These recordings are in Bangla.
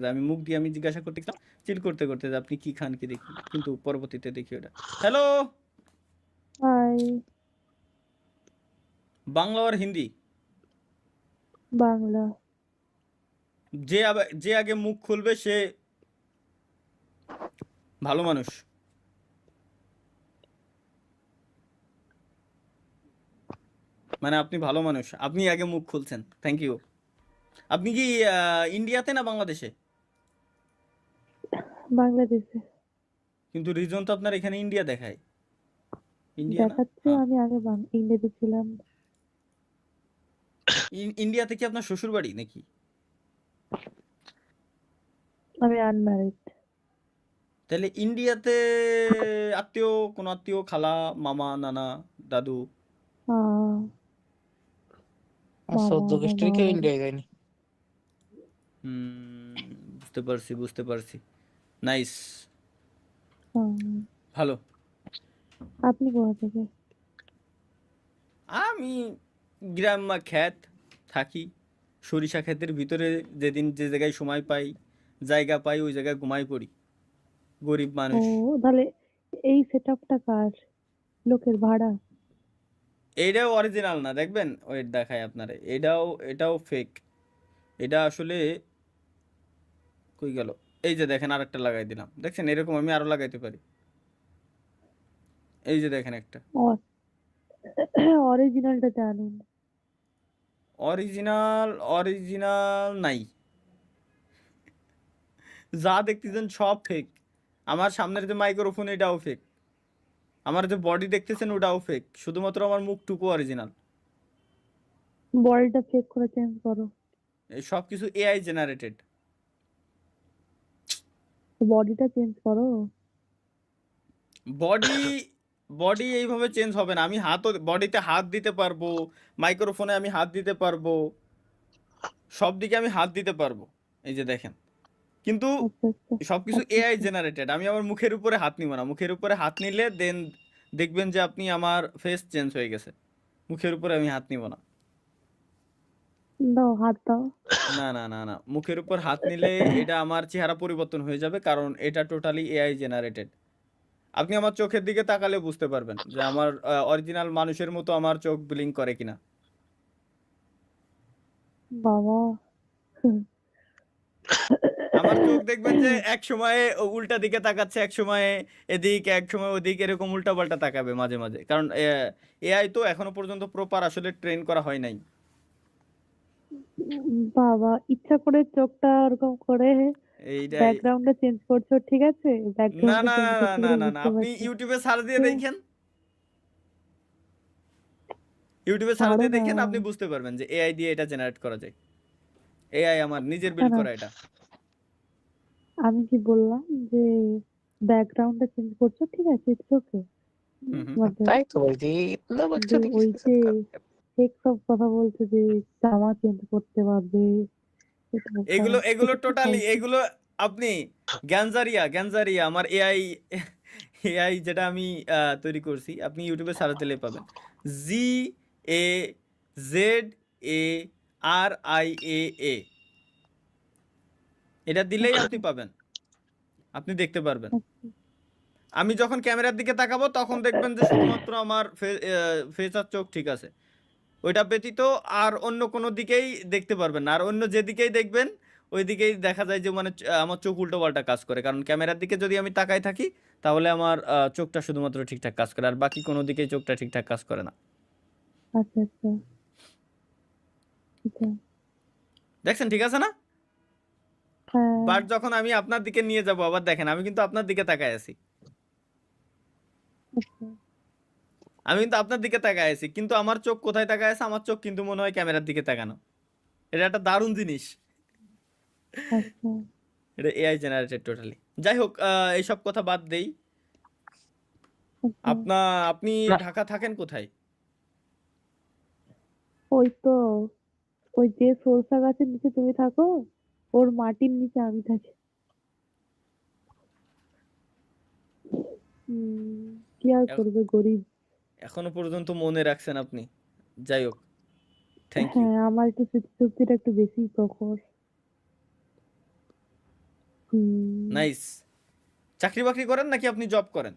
যে আমি মুখ দিয়ে আমি জিজ্ঞাসা করতে গেলাম চিল করতে করতে যে আপনি কি খান কি দেখি, কিন্তু পরবর্তীতে দেখি ওটা হ্যালো। হাই। বাংলা আর হিন্দি? বাংলা। যে আগে মুখ খুলবে সে ভালো মানুষ। মানে আপনি ভালো মানুষ, আপনি আগে মুখ খুলছেন, থ্যাংক ইউ। আপনি কি ইন্ডিয়াতে না বাংলাদেশে? বাংলাদেশে। কিন্তু রিজন তো আপনার এখানে ইন্ডিয়া দেখায়। ইন্ডিয়া না? দেখাচ্ছে হ্যাঁ। আমি আগে ইংরেজি ছিলাম। ইন্ডিয়াতে কি আপনার শ্বশুর বাড়ি নাকি? আমি আনম্যারিড। তাহলে ইন্ডিয়াতে আত্মীয়, কোনো আত্মীয়, খালা, মামা, নানা, দাদু? মামা 14 আমার গোষ্ঠীর মামা কেউ বাড়ি। ইন্ডিয়ায় যায়নি। বুঝতে পারছি বুঝতে পারছি। নাইস, হুম। ভালো। আপনি কোথা থেকে? আমি গ্রাম বা খ্যাত থাকি, সরিষা ক্ষেতের ভিতরে। যেদিন যে জায়গায় সময় পাই, জায়গা পাই, ওই জায়গায় ঘুমাই পড়ি। গরিব ও মানুষ। তাহলে এই সেট আপটা কার? লোকের ভাড়া? এইটাও অরিজিনাল না, দেখবেন ওয়েট দেখায় আপনারে। এটাও ফেক। এটা আসলে কই গেল? এই যে দেখেন, আরেকটা লাগাই দিলাম, দেখছেন? এরকম আমি আরো লাগাইতে পারি। এই যে দেখেন একটা। অরিজিনালটা জানুন। অরিজিনাল অরিজিনাল নাই, যা দেখতেছেন সব ফেক। আমার সামনের যে মাইক্রোফোন এটাও ফেক, আমার যে বডি দেখতেছেন ওটাও ফেক, শুধুমাত্র আমার মুখটুকু অরিজিনাল। বডিটা চেক করে চেঞ্জ করো। এই সব কিছু এআই জেনারেটেড। বডিটা চেঞ্জ করো। বডি বডি এইভাবে চেঞ্জ হবে না। আমি হাতও, বডিতে হাত দিতে পারবো, মাইক্রোফোনে আমি হাত দিতে পারবো, সব দিকে আমি হাত দিতে পারবো। এই যে দেখেন, কিন্তু আচ্ছা আচ্ছা সবকিছু আচ্ছা এআই আচ্ছা। জেনারেটেড। আমি আমার মুখের উপরে হাত নিব না। মুখের উপরে হাত নিলে দেন দেখবেন যে আপনি আমার ফেস চেঞ্জ হয়ে গেছে। মুখের উপরে আমি হাত নিব না। দাও হাত দাও। না না না না, মুখের উপর হাত নিলে এটা আমার চেহারা পরিবর্তন হয়ে যাবে, কারণ এটা টোটালি এআই জেনারেটেড। আপনি আমার চোখের দিকে তাকালে বুঝতে পারবেন যে আমার অরিজিনাল মানুষের মতো আমার চোখ ব্লিঙ্ক করে কিনা। বাবা। আমার চোখ দেখবেন যে এক সময়ে উল্টা দিকে তাকাচ্ছে, এক সময়ে এদিক, এক সময় ওদিক, এরকম উল্টা পাল্টা তাকাবে মাঝে মাঝে, কারণ এআই তো এখনো পর্যন্ত প্রপার আসলে ট্রেন করা হয় নাই। বাবা ইচ্ছা করে চোখটা ওরকম করে এইটাই। ব্যাকগ্রাউন্ডটা চেঞ্জ করছো, ঠিক আছে? না ব্যাকগ্রাউন্ডটা না চেঞ্জ না করছো না বলে না না, বুঝতে আপনি পারছি। ইউটিউবে সার্চ দিয়ে তো দেখেন, ইউটিউবে সার্চ ছাড়ো দিয়ে না। দেখেন, আপনি বুঝতে পারবেন যে এআই দিয়ে এটা জেনারেট করা যায়। এআই আমার নিজের বিল্ড না, করা এটা। আমি কি বললাম যে ব্যাকগ্রাউন্ডটা চেঞ্জ করছো, ঠিক আছে, ইটস ওকে। হুম হুম। তাই তো বলছি, ইতনা কিন্তু বাচ্চাদের ওই কিসকে যে সাথ কাট। ফেক সব কথা বলছে যে জামা চেঞ্জ করতে পারবে, এটা ওটা, এগুলো এগুলো এটা তো টোটালি ফালতু। এগুলো আপনি গ্যানজারিয়া গ্যানজারিয়া আমার এআই, এআই যেটা আমি তৈরি করছি, আপনি ইউটিউবে সার্চ দিলে পাবেন। GAZARIA, এটা দিলেই আপনি পাবেন, আপনি দেখতে পারবেন। আমি যখন ক্যামেরার দিকে তাকাবো তখন দেখবেন যে শুধুমাত্র আমার ফেস আর চোখ ঠিক আছে। ওইটা ব্যতীত আর অন্য কোনো দিকেই দেখতে পারবেন না। আর অন্য যেদিকেই দেখবেন ওই দিকেই দেখা যায় যে মানে আমার চোখ উল্টো পাল্টা কাজ করে, কারণ ক্যামেরার দিকে যদি আমি তাকাই থাকি তাহলে আমার চোখটা শুধুমাত্র ঠিকঠাক কাজ করে, আর বাকি কোনো দিকেই চোখটা ঠিকঠাক কাজ করে না। আচ্ছা আচ্ছা আচ্ছা। দেখছেন ঠিক আছে না? হ্যাঁ। বাট যখন আমি আপনার দিকে নিয়ে যাব, আবার দেখেন আমি কিন্তু আপনার দিকে তাকায় আছি, আচ্ছা আমি কিন্তু আপনার দিকে তাকায় আছি, কিন্তু আমার চোখ কোথায় তাকায় আছে? আমার চোখ কিন্তু মনে হয় ক্যামেরার দিকে তাকানো। এটা একটা দারুণ জিনিস। আচ্ছা এটা এআই জেনারেটেড টোটালি। যাই হোক, এইসব কথা বাদ দেই। আচ্ছা। আপনি না, ঢাকা থাকেন কোথায়? ওই তো, ওই যে সরষা গাছের নিচে তুমি থাকো, ওর মাটির নিচে আমি থাকি। কি আর এ- করবে, গরিব। এখনো পর্যন্ত মনে রাখছেন আপনি। যাই হোক, থ্যাংক ইউ। হ্যাঁ, আমার একটু স্মৃতি শক্তিটা একটু বেশি প্রখর। হুম, নাইস। চাকরি বাকরি করেন নাকি আপনি জব করেন?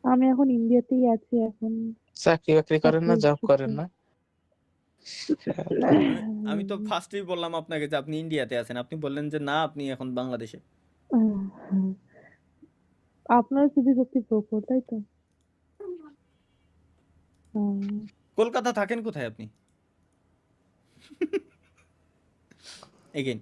আমি এখন ইন্ডিয়াতেই আছি এখন চাকরি বাকরি করেন না, চাকরির জব করেন সূত্রে। না? আমি তো ফার্স্টেই বললাম আপনাকে যে আপনি ইন্ডিয়াতে আছেন, আপনি বললেন যে না আপনি এখন বাংলাদেশে। আপনার সিভি সত্যি প্রখর, তাই তো? কলকাতা থাকেন কোথায় আপনি? এগেইন